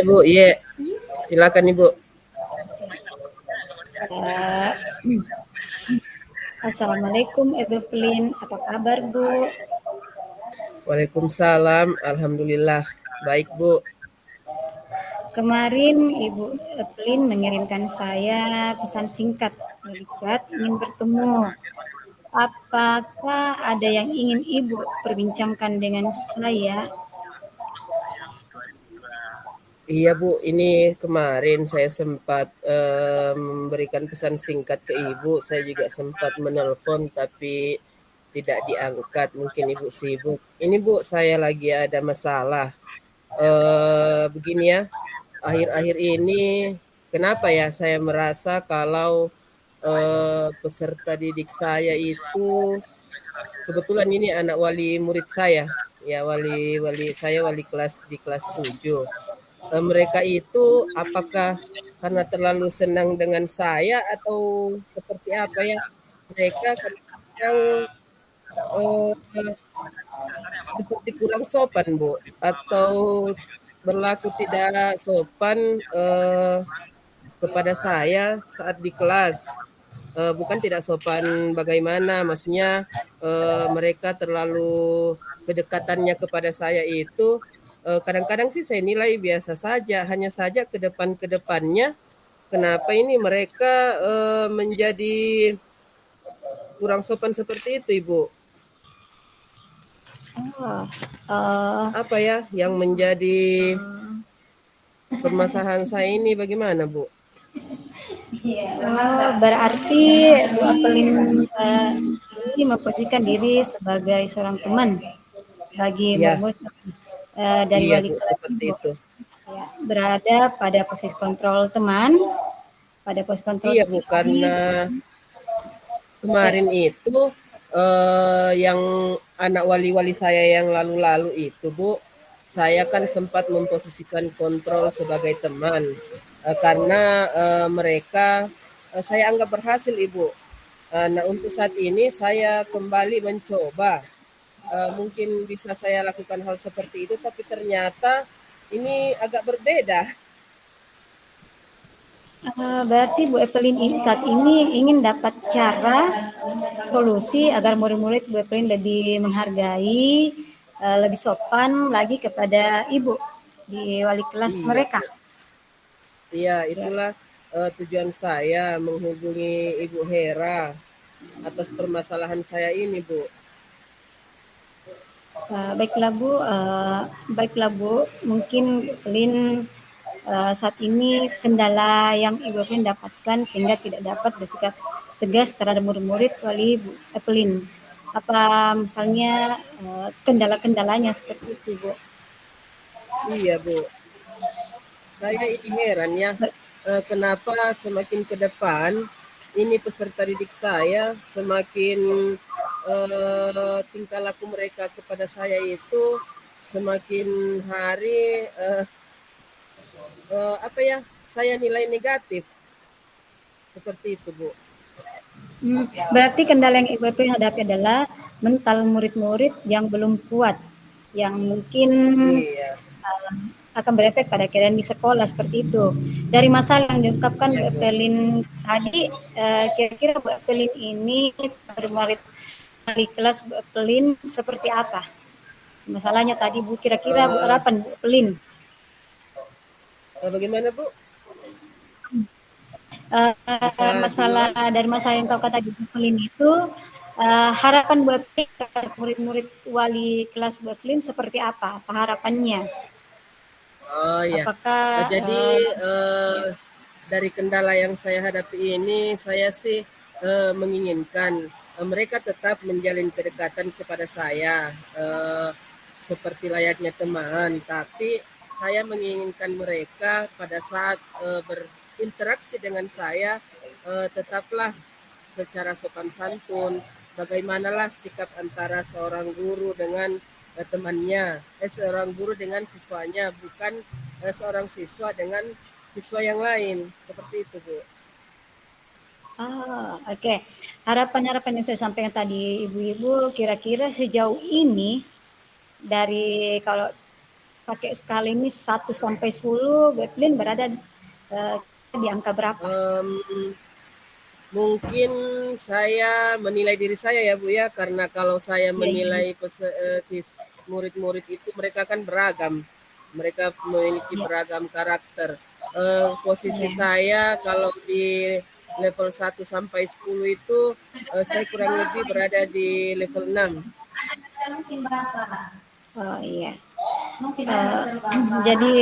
Ibu, iya. Silakan Ibu. Eh, Assalamualaikum Ibu Pelin, apa kabar Bu? Waalaikumsalam. Alhamdulillah. Baik, Bu. Kemarin Ibu Pelin mengirimkan saya pesan singkat melalui chat ingin bertemu. Apakah ada yang ingin Ibu perbincangkan dengan saya? Iya, Bu. Ini kemarin saya sempat memberikan pesan singkat ke Ibu. Saya juga sempat menelpon tapi tidak diangkat. Mungkin Ibu sibuk. Ini, Bu, saya lagi ada masalah. Begini ya. Akhir-akhir ini kenapa ya saya merasa kalau peserta didik saya itu kebetulan ini anak wali murid saya. Ya, wali wali saya wali kelas di kelas 7. Mereka itu apakah karena terlalu senang dengan saya atau seperti apa ya? Mereka kadang-kadang eh, seperti kurang sopan, Bu, atau berlaku tidak sopan kepada saya saat di kelas. Bukan tidak sopan bagaimana, maksudnya mereka terlalu kedekatannya kepada saya itu kadang-kadang sih saya nilai biasa saja, hanya saja ke depannya kenapa ini mereka menjadi kurang sopan seperti itu, Ibu? Oh, eh, Apa ya yang menjadi permasalahan saya ini bagaimana, Bu? berarti Bu Apelin ini memposisikan diri sebagai seorang teman bagi Iya, murid-murid dari iya wali Bu, kelas seperti Ibu. itu. Ya, berada pada posisi kontrol teman, pada posisi kontrol Iya Bu, tadi. karena Ya, kemarin itu yang anak wali-wali saya yang lalu-lalu itu Bu, saya kan sempat memposisikan kontrol sebagai teman karena mereka saya anggap berhasil Ibu. Nah untuk saat ini saya kembali mencoba mungkin bisa saya lakukan hal seperti itu, tapi ternyata ini agak berbeda. berarti Bu Evelyn ini saat ini ingin dapat cara solusi agar murid-murid Bu Evelyn lebih menghargai, lebih sopan lagi kepada Ibu di wali kelas Iya mereka. Bu. Iya, Ya, itulah tujuan saya menghubungi Ibu Hera atas permasalahan saya ini, Bu. baiklah Bu, mungkin Bu Evelyn saat ini kendala yang Ibu Evelyn dapatkan sehingga tidak dapat bersikap tegas terhadap murid-murid wali Bu Evelyn. Apa misalnya kendala-kendalanya seperti itu, Bu? Iya, Bu. Saya ini heran ya, kenapa semakin ke depan ini peserta didik saya semakin tingkah laku mereka kepada saya itu semakin hari apa ya? Saya nilai negatif seperti itu, Bu. Berarti kendala yang Ibu Evelyn hadapi adalah mental murid-murid yang belum kuat, yang mungkin Iya, uh, akan berefek pada keadaan di sekolah seperti itu. Dari masalah yang diungkapkan iya, Bu Bu. Evelyn tadi, kira-kira Bu Evelyn ini murid-murid di kelas Bu Evelyn seperti apa? Masalahnya tadi Bu, kira-kira Bu Eh, harapan Bu Evelyn. bagaimana, Bu? Bisa Masalah diulang? dari masalah yang kau kata di Evelyn itu, harapan Bu Evelyn terhadap murid-murid wali kelas Bu Evelyn seperti apa? Apa harapannya? Oh ya, Apakah jadi dari kendala yang saya hadapi ini, saya sih menginginkan mereka tetap menjalin kedekatan kepada saya seperti layaknya teman, tapi saya menginginkan mereka pada saat berinteraksi dengan saya tetaplah secara sopan santun. Bagaimanalah sikap antara seorang guru dengan temannya, seorang guru dengan siswanya, bukan seorang siswa dengan siswa yang lain. Seperti itu, Bu. oke. Harapan-harapan yang saya sampaikan tadi ibu-ibu, kira-kira sejauh ini dari kalau pakai skala ini 1 sampai 10, Bu Evelyn berada di angka berapa? Mungkin saya menilai diri saya ya Bu ya, karena kalau saya Iya, iya, menilai murid-murid itu mereka kan beragam, mereka memiliki iya, beragam karakter. Posisi iya. saya kalau di level 1 sampai 10 itu saya kurang lebih berada di level 6. Oh iya. Jadi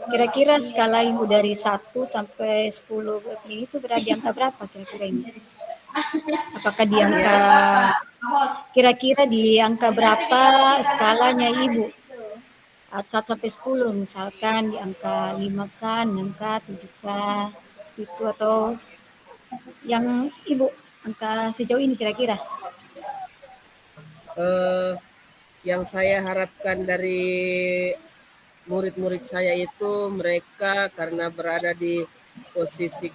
kira-kira skala Ibu dari 1 sampai 10 Bu Evelyn itu berada di angka berapa kira-kira ini? Apakah di angka Ya, kira-kira di angka berapa skalanya Ibu? 1 sampai 10 misalkan di angka 5 kah, 6 kah, 7 kah, itu atau yang Ibu angka sejauh ini kira-kira? eh, yang saya harapkan dari murid-murid saya itu mereka karena berada di posisi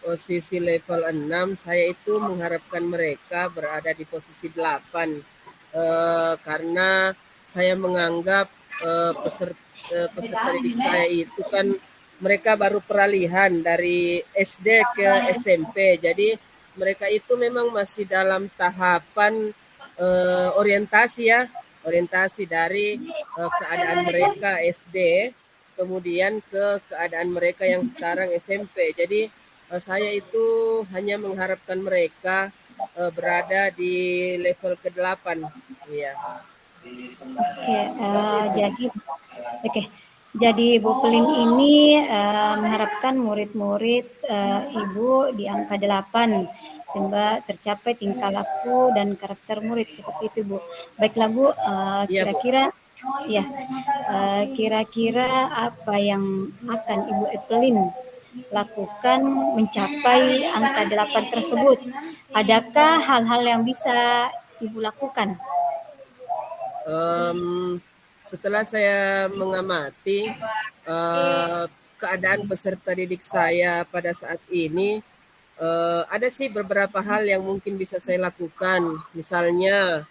posisi level 6, saya itu mengharapkan mereka berada di posisi 8, karena saya menganggap peserta didik saya itu kan mereka baru peralihan dari SD ke SMP, jadi mereka itu memang masih dalam tahapan orientasi ya, orientasi dari keadaan mereka SD, kemudian ke keadaan mereka yang sekarang SMP. Jadi saya itu hanya mengharapkan mereka berada di level ke-8. Iya, Oke, seperti itu. oke. Jadi Bu Pelin ini mengharapkan murid-murid Ibu di angka 8 sehingga tercapai tingkah laku dan karakter murid seperti itu Bu. Baiklah Bu, Iya, Bu. kira-kira ya kira-kira apa yang akan Ibu Evelyn lakukan mencapai angka 8 tersebut? Adakah hal-hal yang bisa Ibu lakukan? Um, Setelah saya mengamati uh, keadaan peserta didik saya pada saat ini, ada sih beberapa hal yang mungkin bisa saya lakukan. Misalnya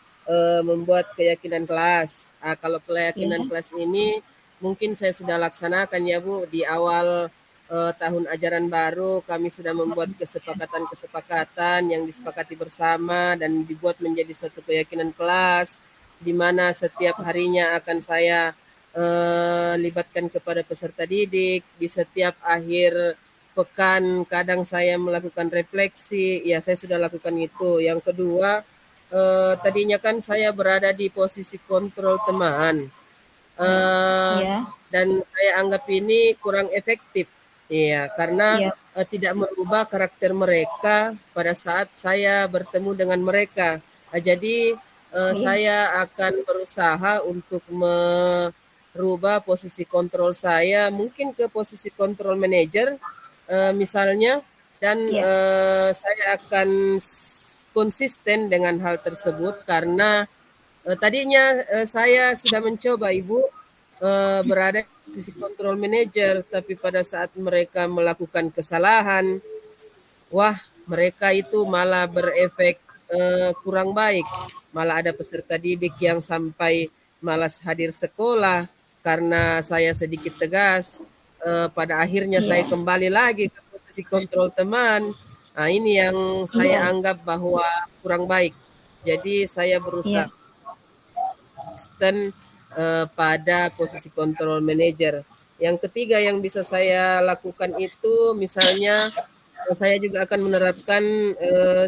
membuat keyakinan kelas. Kalau keyakinan Ya, kelas ini mungkin saya sudah laksanakan ya Bu di awal tahun ajaran baru. Kami sudah membuat kesepakatan-kesepakatan yang disepakati bersama dan dibuat menjadi satu keyakinan kelas, di mana setiap harinya akan saya libatkan kepada peserta didik. Di setiap akhir pekan kadang saya melakukan refleksi, ya saya sudah lakukan itu. Yang kedua, tadinya kan saya berada di posisi kontrol teman, eh, ya, dan saya anggap ini kurang efektif, ya karena ya, tidak merubah karakter mereka pada saat saya bertemu dengan mereka. Jadi ya, saya akan berusaha untuk merubah posisi kontrol saya mungkin ke posisi kontrol manager, misalnya, dan ya, saya akan konsisten dengan hal tersebut karena tadinya saya sudah mencoba Ibu berada di posisi kontrol manager, tapi pada saat mereka melakukan kesalahan, wah mereka itu malah berefek kurang baik. Malah ada peserta didik yang sampai malas hadir sekolah karena saya sedikit tegas. Pada akhirnya saya iya, kembali lagi ke posisi kontrol teman. Nah, ini yang saya iya, anggap bahwa kurang baik. Jadi saya berusaha iya, konsisten pada posisi kontrol manager. Yang ketiga yang bisa saya lakukan itu misalnya saya juga akan menerapkan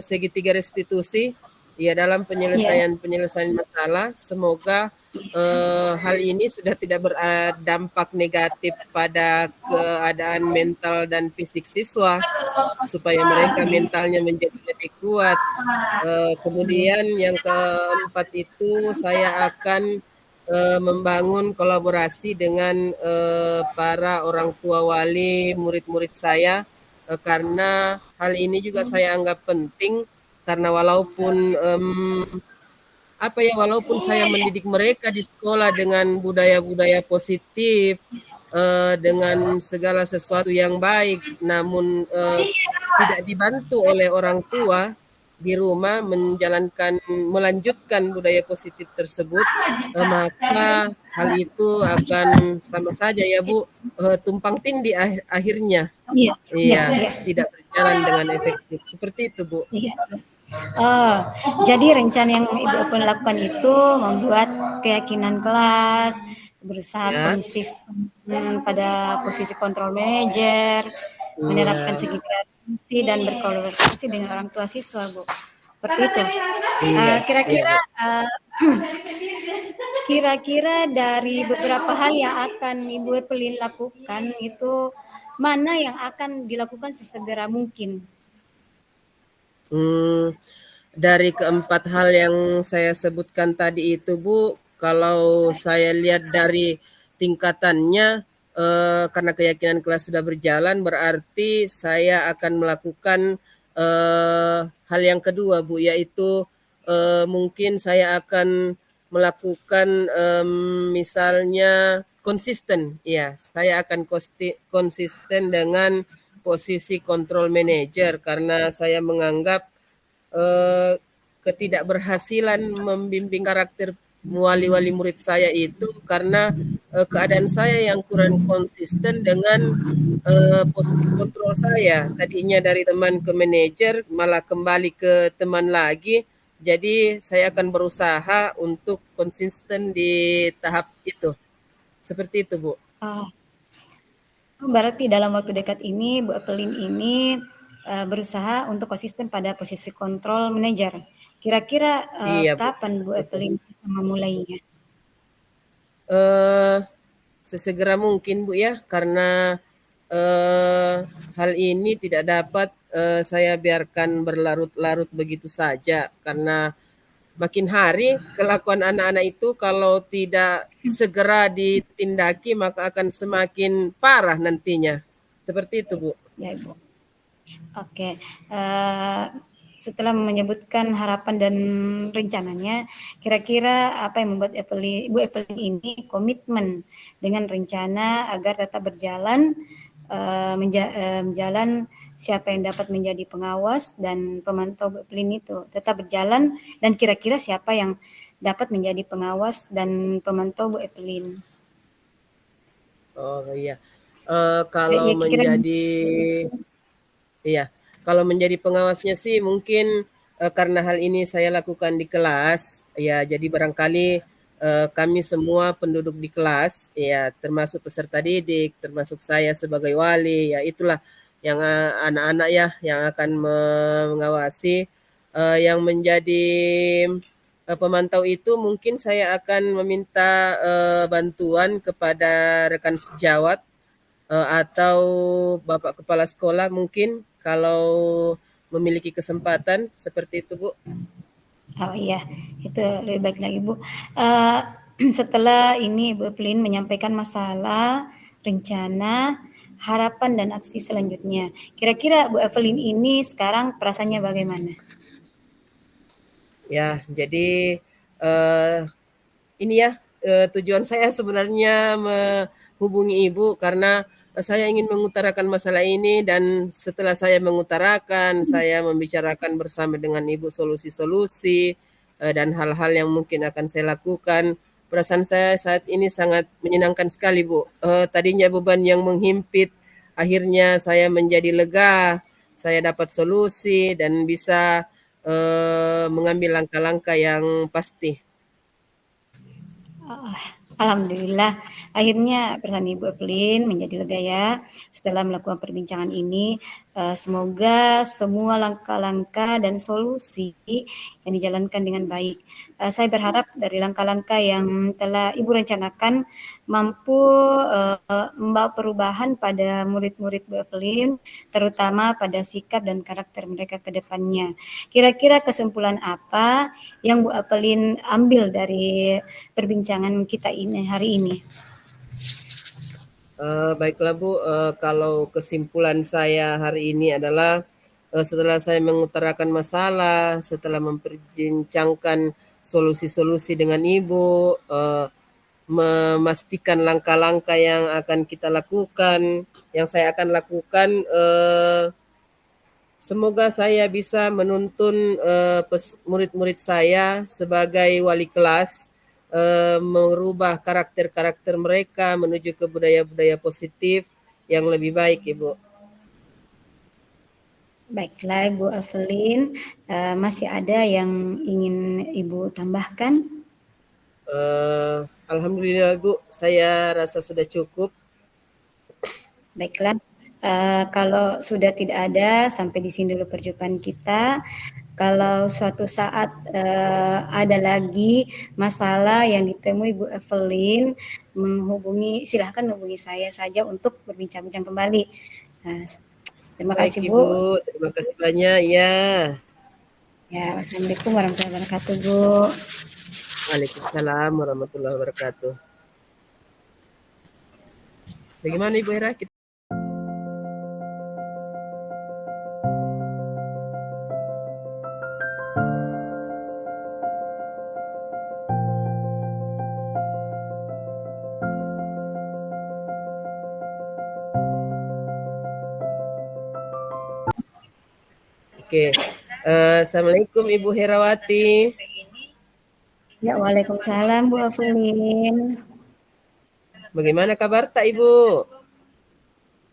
segitiga restitusi ya dalam iya, penyelesaian masalah. Semoga hal ini sudah tidak berdampak negatif pada keadaan mental dan fisik siswa supaya mereka iya, mentalnya menjadi lebih kuat. iya, Kemudian yang keempat itu saya akan membangun kolaborasi dengan para orang tua wali murid-murid saya, karena hal ini juga saya anggap penting karena walaupun saya mendidik mereka di sekolah dengan budaya-budaya positif, dengan segala sesuatu yang baik, namun tidak dibantu oleh orang tua, di rumah melanjutkan budaya positif tersebut, maka hal itu akan sama saja ya Bu, tumpang tindih akhirnya. Iya, iya, Iya, iya, tidak berjalan dengan efektif. Seperti itu Bu. iya. Oh, jadi rencana yang Ibu Open lakukan itu membuat keyakinan kelas, berusaha Ya, konsisten pada posisi kontrol manajer, menerapkan iya, segitiga fungsi dan berkolaborasi dengan orang tua siswa, Bu. Seperti itu. iya, iya Kira-kira Bu. kira-kira dari beberapa hal yang akan Ibu Evelyn lakukan itu mana yang akan dilakukan sesegera mungkin? Hmm, dari keempat hal yang saya sebutkan tadi itu Bu, kalau saya lihat dari tingkatannya, karena keyakinan kelas sudah berjalan, berarti saya akan melakukan hal yang kedua Bu, yaitu mungkin saya akan melakukan misalnya konsisten, ya saya akan konsisten dengan posisi control manager karena saya menganggap eh, ketidakberhasilan membimbing karakter wali-wali murid saya itu karena keadaan saya yang kurang konsisten dengan posisi kontrol saya. Tadinya dari teman ke manajer, malah kembali ke teman lagi. Jadi saya akan berusaha untuk konsisten di tahap itu. Seperti itu, Bu. Uh, Berarti dalam waktu dekat ini Bu Evelyn ini berusaha untuk konsisten pada posisi kontrol manajer. Kira-kira Iya, Bu. kapan Bu Betul. Evelyn bisa memulainya? Eh, Sesegera mungkin Bu ya, karena hal ini tidak dapat saya biarkan berlarut-larut begitu saja, karena makin hari kelakuan anak-anak itu kalau tidak segera ditindaki maka akan semakin parah nantinya. Seperti itu Bu. Ya Ibu. Oke. Setelah menyebutkan harapan dan rencananya, kira-kira apa yang membuat Bu Evelyn ini komitmen dengan rencana agar tetap berjalan menjalan siapa yang dapat menjadi pengawas dan pemantau Bu Evelyn itu tetap berjalan dan kira-kira siapa yang dapat menjadi pengawas dan pemantau Bu Evelyn. Oh iya. Ya, Kalau kira-kira menjadi Iya, kalau menjadi pengawasnya sih mungkin karena hal ini saya lakukan di kelas, ya jadi barangkali kami semua penduduk di kelas, ya termasuk peserta didik, termasuk saya sebagai wali, ya itulah yang anak-anak ya yang akan mengawasi, yang menjadi pemantau itu mungkin saya akan meminta bantuan kepada rekan sejawat atau Bapak Kepala Sekolah mungkin kalau memiliki kesempatan seperti itu, Bu. Oh iya, itu lebih baik lagi Bu. Uh, Setelah ini Bu Evelyn menyampaikan masalah, rencana, harapan dan aksi selanjutnya. Kira-kira Bu Evelyn ini sekarang perasaannya bagaimana? Ya, jadi eh, ini ya tujuan saya sebenarnya menghubungi Ibu karena saya ingin mengutarakan masalah ini dan setelah saya mengutarakan, saya membicarakan bersama dengan Ibu solusi-solusi dan hal-hal yang mungkin akan saya lakukan. Perasaan saya saat ini sangat menyenangkan sekali, Bu. Tadinya beban yang menghimpit, akhirnya saya menjadi lega, saya dapat solusi dan bisa mengambil langkah-langkah yang pasti. Ah, Alhamdulillah, akhirnya pesan Ibu Evelyn menjadi lega ya setelah melakukan perbincangan ini. Semoga semua langkah-langkah dan solusi yang dijalankan dengan baik. Saya berharap dari langkah-langkah yang telah Ibu rencanakan mampu membawa perubahan pada murid-murid Bu Evelyn, terutama pada sikap dan karakter mereka ke depannya. Kira-kira kesimpulan apa yang Bu Evelyn ambil dari perbincangan kita ini hari ini? Baiklah Bu, kalau kesimpulan saya hari ini adalah setelah saya mengutarakan masalah, setelah memperbincangkan solusi-solusi dengan Ibu, memastikan langkah-langkah yang akan kita lakukan, yang saya akan lakukan Semoga saya bisa menuntun murid-murid saya sebagai wali kelas, merubah karakter-karakter mereka menuju ke budaya-budaya positif yang lebih baik, Ibu. Baiklah Ibu Evelyn, masih ada yang ingin Ibu tambahkan? Alhamdulillah Bu, saya rasa sudah cukup. Baiklah, kalau sudah tidak ada, sampai di sini dulu perjumpaan kita. Kalau suatu saat ada lagi masalah yang ditemui Bu Evelyn, silahkan hubungi saya saja untuk berbincang-bincang kembali. Terima Baik kasih Bu. Ibu, terima kasih banyak ya. Ya, wassalamualaikum warahmatullahi wabarakatuh Bu. Waalaikumsalam warahmatullahi wabarakatuh. Bagaimana Ibu Hera? Oke, Assalamualaikum Ibu Herawati. Ya, waalaikumsalam Bu Evelyn. Bagaimana kabar tak Ibu?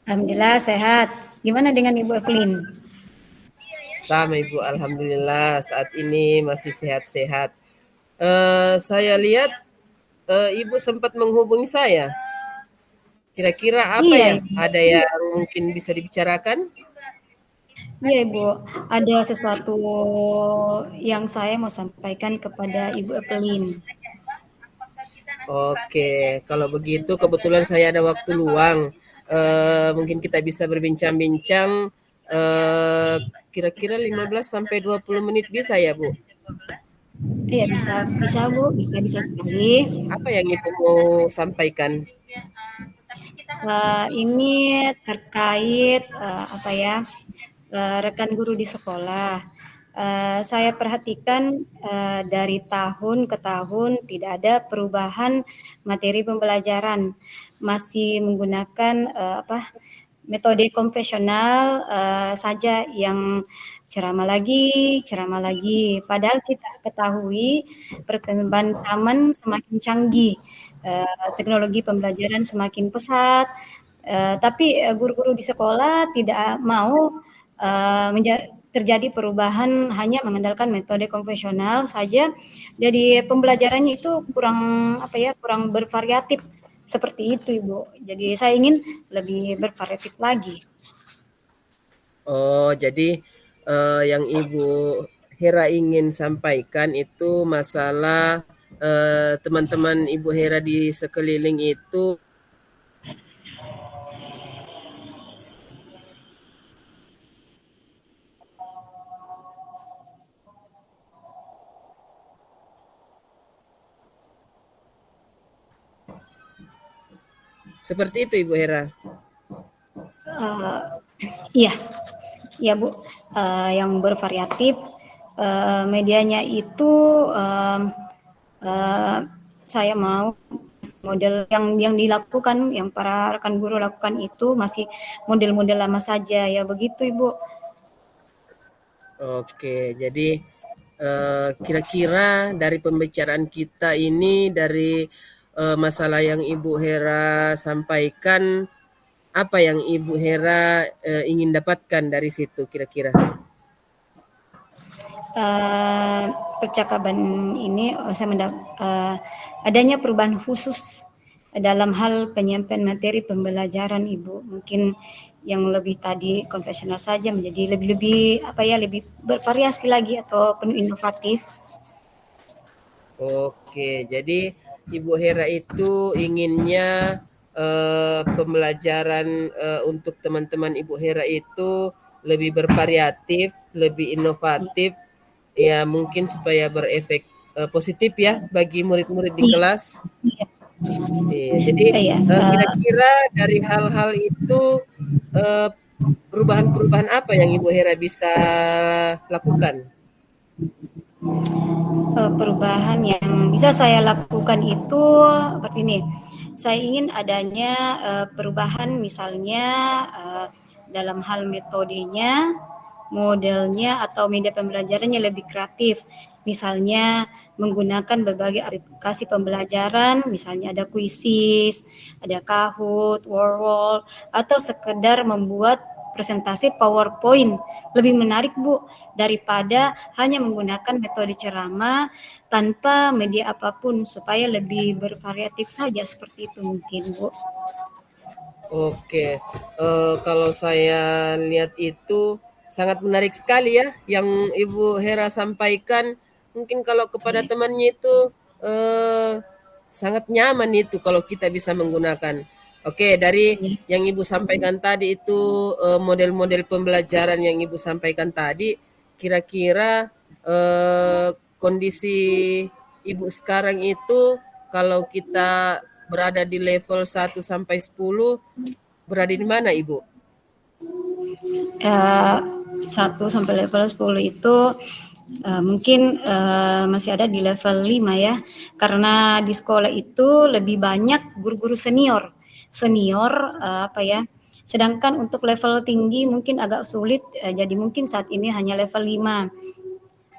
Alhamdulillah sehat. Gimana dengan Ibu Evelyn? Sama Ibu, alhamdulillah saat ini masih sehat-sehat. Saya lihat Ibu sempat menghubungi saya. Kira-kira apa Iya, ya? Ibu. Ada yang mungkin bisa dibicarakan? Iya Ibu, ada sesuatu yang saya mau sampaikan kepada Ibu Evelyn. Oke, kalau begitu kebetulan saya ada waktu luang. Mungkin kita bisa berbincang-bincang kira-kira 15 sampai 20 menit bisa ya, Bu? Iya bisa Bu, bisa sekali. Apa yang Ibu mau sampaikan? Ini terkait rekan guru di sekolah. Saya perhatikan dari tahun ke tahun tidak ada perubahan materi pembelajaran, masih menggunakan metode konvensional saja yang ceramah lagi. Padahal kita ketahui perkembangan zaman semakin canggih, teknologi pembelajaran semakin pesat, tapi guru-guru di sekolah tidak mau terjadi perubahan hanya mengandalkan metode konvensional saja. Jadi pembelajarannya itu kurang bervariatif seperti itu Ibu. Jadi saya ingin lebih bervariatif lagi. Oh, jadi yang Ibu Hera ingin sampaikan itu masalah teman-teman Ibu Hera di sekeliling itu seperti itu Ibu Hera. Iya, ya Bu, yang bervariatif. Medianya itu saya mau model yang dilakukan, yang para rekan guru lakukan itu masih model-model lama saja ya begitu Ibu. Oke, jadi kira-kira dari pembicaraan kita ini dari masalah yang Ibu Hera sampaikan, apa yang Ibu Hera ingin dapatkan dari situ kira-kira? Percakapan ini adanya perubahan khusus dalam hal penyampaian materi pembelajaran Ibu. Mungkin yang lebih tadi konvensional saja menjadi lebih bervariasi lagi atau penuh inovatif. Oke, jadi Ibu Hera itu inginnya pembelajaran untuk teman-teman Ibu Hera itu lebih bervariatif, lebih inovatif, ya mungkin supaya berefek positif ya bagi murid-murid di kelas. Iya, jadi kira-kira dari hal-hal itu perubahan-perubahan apa yang Ibu Hera bisa lakukan? Perubahan yang bisa saya lakukan itu seperti ini. Saya ingin adanya perubahan misalnya dalam hal metodenya, modelnya atau media pembelajarannya lebih kreatif. Misalnya menggunakan berbagai aplikasi pembelajaran, misalnya ada Quizzes, ada Kahoot, World, atau sekedar membuat presentasi PowerPoint. Lebih menarik, Bu, daripada hanya menggunakan metode ceramah tanpa media apapun supaya lebih bervariatif saja seperti itu mungkin, Bu. Oke, kalau saya lihat itu sangat menarik sekali ya yang Ibu Hera sampaikan. Mungkin kalau kepada Iya. temannya itu sangat nyaman itu kalau kita bisa menggunakan. Oke, dari Iya. yang Ibu sampaikan tadi itu model-model pembelajaran yang Ibu sampaikan tadi, kira-kira kondisi Ibu sekarang itu kalau kita berada di level 1 sampai 10, berada di mana Ibu? 1 sampai level 10 itu mungkin masih ada di level 5 ya. Karena di sekolah itu lebih banyak guru-guru senior. Senior apa ya? Sedangkan untuk level tinggi mungkin agak sulit, jadi mungkin saat ini hanya level 5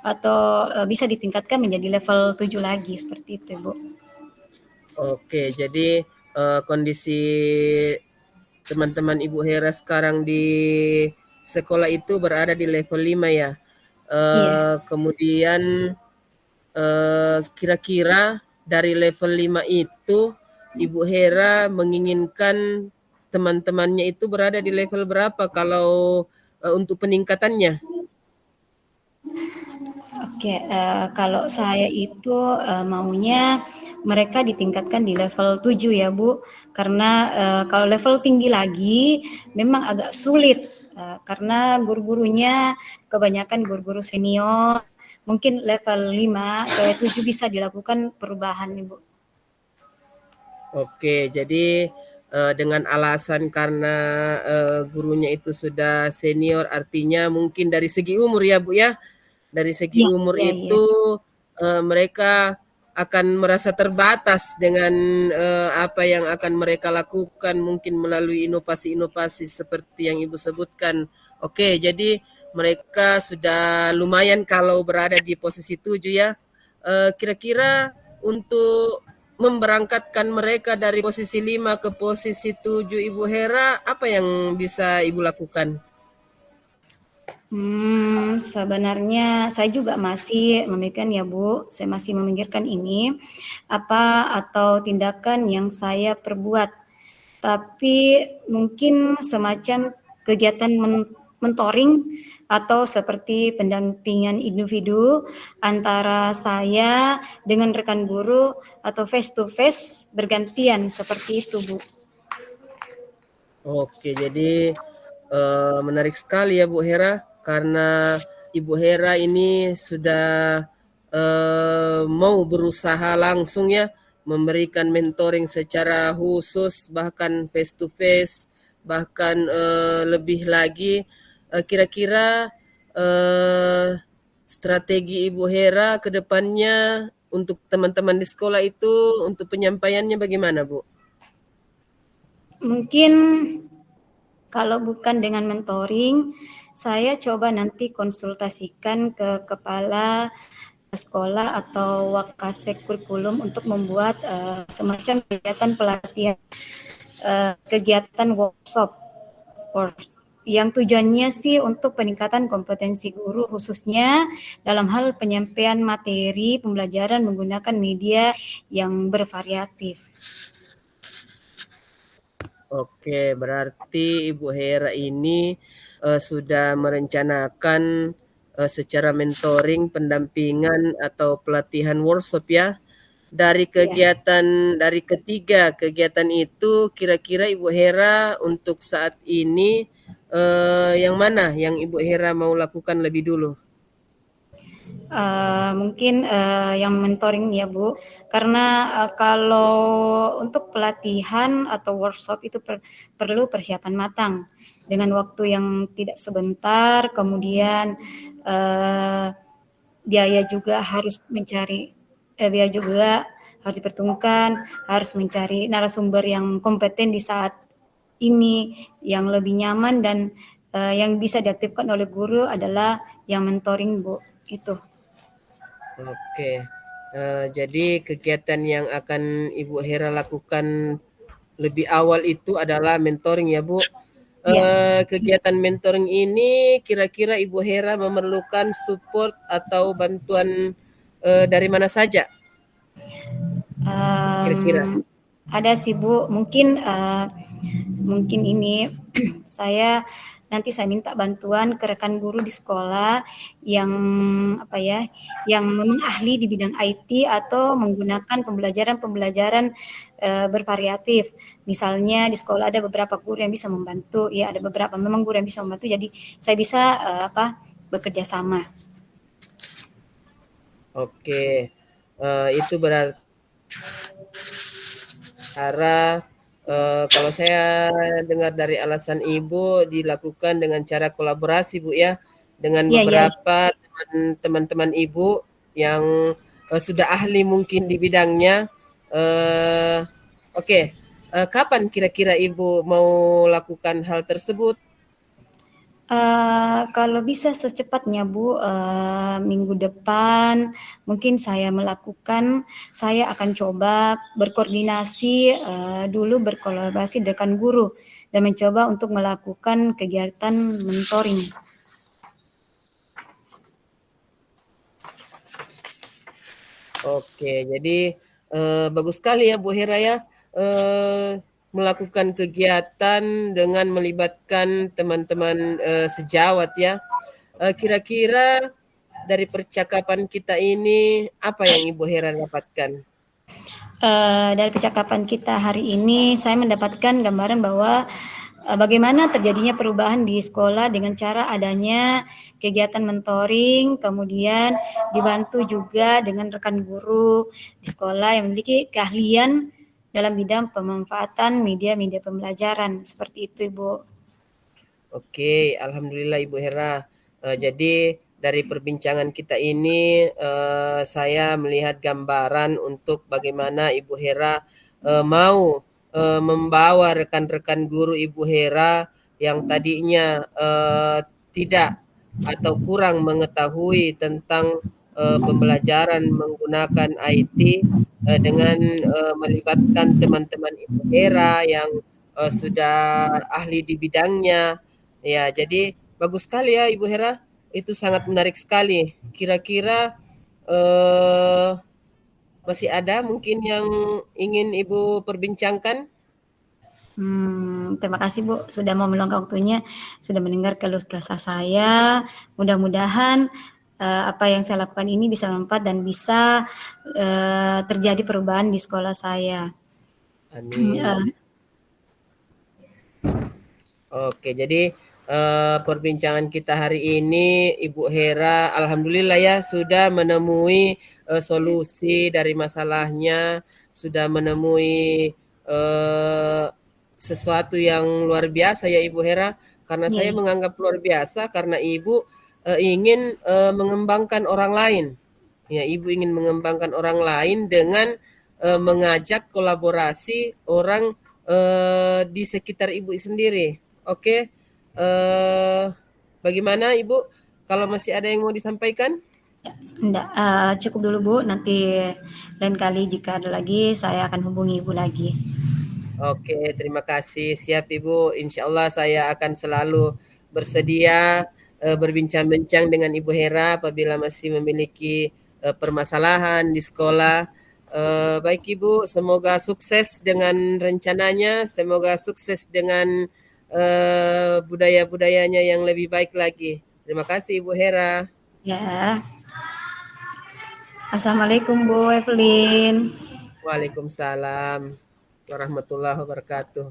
atau bisa ditingkatkan menjadi level 7 lagi seperti itu, Bu. Oke, jadi kondisi teman-teman Ibu Hera sekarang di sekolah itu berada di level 5 ya. Iya. Kemudian kira-kira dari level 5 itu Ibu Hera menginginkan teman-temannya itu berada di level berapa kalau untuk peningkatannya? Oke, kalau saya itu maunya mereka ditingkatkan di level 7 ya, Bu. Karena kalau level tinggi lagi memang agak sulit karena guru-gurunya kebanyakan guru-guru senior. Mungkin level 5 ke 7 bisa dilakukan perubahan, Ibu. Oke, jadi dengan alasan karena gurunya itu sudah senior, artinya mungkin dari segi umur ya Bu ya, dari segi Iya, umur iya, iya. itu mereka akan merasa terbatas dengan apa yang akan mereka lakukan mungkin melalui inovasi-inovasi seperti yang Ibu sebutkan. Oke, jadi mereka sudah lumayan kalau berada di posisi 7 ya. Kira-kira untuk memberangkatkan mereka dari posisi 5 ke posisi 7 Ibu Hera, apa yang bisa Ibu lakukan? Sebenarnya saya juga masih memikirkan ya Bu, saya masih memikirkan ini, apa atau tindakan yang saya perbuat. Tapi mungkin semacam kegiatan mentoring atau seperti pendampingan individu antara saya dengan rekan guru atau face to face bergantian seperti itu, Bu. Oke, jadi menarik sekali ya Bu Hera, karena Ibu Hera ini sudah mau berusaha langsung ya memberikan mentoring secara khusus, bahkan face to face, bahkan lebih lagi. Kira-kira strategi Ibu Hera ke depannya untuk teman-teman di sekolah itu untuk penyampaiannya bagaimana Bu? Mungkin kalau bukan dengan mentoring, saya coba nanti konsultasikan ke kepala sekolah atau wakasek kurikulum untuk membuat semacam kegiatan pelatihan, kegiatan workshop yang tujuannya sih untuk peningkatan kompetensi guru khususnya dalam hal penyampaian materi pembelajaran menggunakan media yang bervariatif. Oke, berarti Ibu Hera ini sudah merencanakan secara mentoring, pendampingan atau pelatihan workshop ya. Dari Ya. dari ketiga kegiatan itu, kira-kira Ibu Hera untuk saat ini yang mana yang Ibu Hera mau lakukan lebih dulu? Mungkin yang mentoring ya Bu, karena kalau untuk pelatihan atau workshop itu perlu persiapan matang dengan waktu yang tidak sebentar, kemudian biaya juga harus biaya juga harus diperhitungkan, harus mencari narasumber yang kompeten di saat ini yang lebih nyaman dan yang bisa diaktifkan oleh guru adalah yang mentoring, Bu. Itu. Oke. Jadi kegiatan yang akan Ibu Hera lakukan lebih awal itu adalah mentoring ya, Bu. Ya. Kegiatan mentoring ini kira-kira Ibu Hera memerlukan support atau bantuan dari mana saja kira-kira? Ada sih Bu, mungkin ini saya nanti saya minta bantuan ke rekan guru di sekolah yang apa ya, yang memang ahli di bidang IT atau menggunakan pembelajaran-pembelajaran bervariatif. Misalnya di sekolah ada beberapa guru yang bisa membantu, ya ada beberapa memang guru yang bisa membantu, jadi saya bisa bekerja sama. Oke, itu berarti cara kalau saya dengar dari alasan Ibu dilakukan dengan cara kolaborasi Bu ya, dengan Iya, iya, iya. beberapa teman-teman Ibu yang sudah ahli mungkin di bidangnya. Oke, kapan kira-kira Ibu mau lakukan hal tersebut? Kalau bisa secepatnya Bu, minggu depan mungkin saya akan coba berkoordinasi dulu berkolaborasi dengan guru dan mencoba untuk melakukan kegiatan mentoring. Oke, jadi bagus sekali ya Bu Hera ya, melakukan kegiatan dengan melibatkan teman-teman sejawat ya. Kira-kira dari percakapan kita ini apa yang Ibu Hera dapatkan? Dari percakapan kita hari ini saya mendapatkan gambaran bahwa bagaimana terjadinya perubahan di sekolah dengan cara adanya kegiatan mentoring, kemudian dibantu juga dengan rekan guru di sekolah yang memiliki keahlian dalam bidang pemanfaatan media-media pembelajaran. Seperti itu, Ibu. Oke, alhamdulillah Ibu Hera. Jadi dari perbincangan kita ini saya melihat gambaran untuk bagaimana Ibu Hera mau membawa rekan-rekan guru Ibu Hera yang tadinya tidak atau kurang mengetahui tentang pembelajaran menggunakan IT dengan melibatkan teman-teman Ibu Hera yang sudah ahli di bidangnya. Ya, jadi bagus sekali ya Ibu Hera. Itu sangat menarik sekali. Kira-kira masih ada mungkin yang ingin Ibu perbincangkan? Terima kasih Bu sudah mau meluangkan waktunya, sudah mendengar keluh kesah saya. Mudah-mudahan apa yang saya lakukan ini bisa bermanfaat dan bisa terjadi perubahan di sekolah saya. Amin. Oke, jadi perbincangan kita hari ini Ibu Hera alhamdulillah ya sudah menemui solusi dari masalahnya, sudah menemui sesuatu yang luar biasa ya Ibu Hera, karena Iya, saya iya. menganggap luar biasa karena Ibu ingin mengembangkan orang lain. Ya, Ibu ingin mengembangkan orang lain dengan mengajak kolaborasi orang di sekitar Ibu sendiri. Oke, bagaimana Ibu? Kalau masih ada yang mau disampaikan? Enggak, cukup dulu Bu, nanti lain kali jika ada lagi saya akan hubungi Ibu lagi. Oke, terima kasih. Siap Ibu. Insya Allah saya akan selalu bersedia berbincang-bincang dengan Ibu Hera apabila masih memiliki permasalahan di sekolah. Baik Ibu, semoga sukses dengan rencananya, semoga sukses dengan budaya-budayanya yang lebih baik lagi. Terima kasih Ibu Hera. Ya. Assalamualaikum Bu Evelyn. Waalaikumsalam warahmatullahi wabarakatuh.